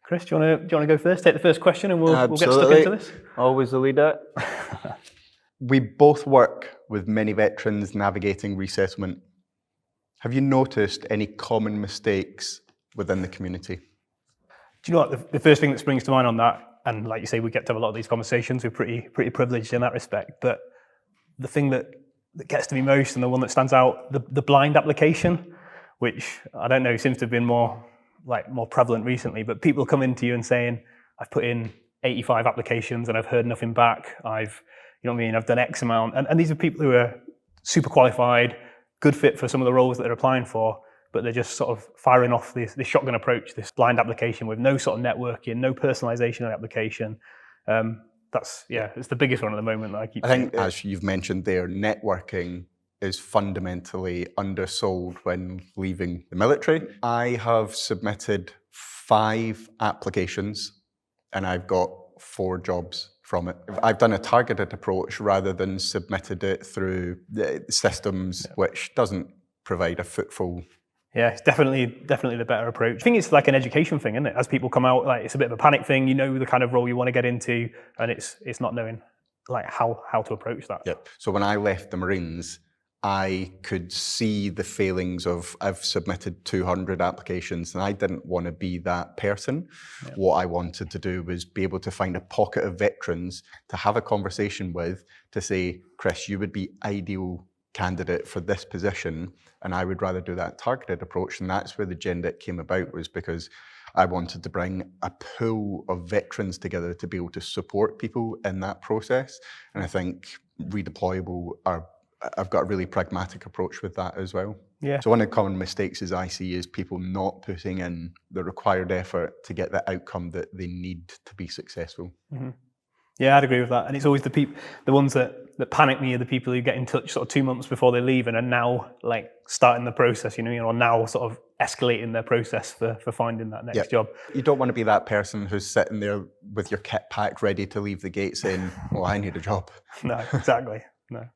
Chris, do you want to go first? Take the first question and we'll get stuck into this. Always the leader. We both work with many veterans navigating resettlement. Have you noticed any common mistakes within the community? Do you know what? The first thing that springs to mind on that, and like you say, we get to have a lot of these conversations, we're pretty privileged in that respect, but the thing that gets to me most and the one that stands out, the blind application, which I don't know, seems to have been more prevalent recently, but people come into you and saying, I've put in 85 applications and I've heard nothing back. I've done X amount. And these are people who are super qualified, good fit for some of the roles that they're applying for, but they're just sort of firing off this shotgun approach, this blind application with no sort of networking, no personalisation of the application. It's the biggest one at the moment that I keep seeing. Think, as you've mentioned there, networking is fundamentally undersold when leaving the military. I have submitted 5 applications and I've got 4 jobs from it. I've done a targeted approach rather than submitted it through the systems, which doesn't provide a footful. Yeah, it's definitely the better approach. I think it's like an education thing, isn't it? As people come out, it's a bit of a panic thing. You know the kind of role you want to get into, and it's not knowing how to approach that. Yep. So when I left the Marines, I could see the failings of I've submitted 200 applications and I didn't want to be that person. Yeah. What I wanted to do was be able to find a pocket of veterans to have a conversation with, to say, Chris, you would be ideal candidate for this position, and I would rather do that targeted approach. And that's where the GenDic came about, was because I wanted to bring a pool of veterans together to be able to support people in that process. And I think Redeployable I've got a really pragmatic approach with that as well. Yeah. So one of the common mistakes as I see is people not putting in the required effort to get the outcome that they need to be successful. Mm-hmm. Yeah, I'd agree with that. And it's always the ones that panic me are the people who get in touch sort of 2 months before they leave and are now starting the process, or now sort of escalating their process for finding that next job. You don't want to be that person who's sitting there with your kit packed ready to leave the gate saying, well, I need a job. No, exactly. No.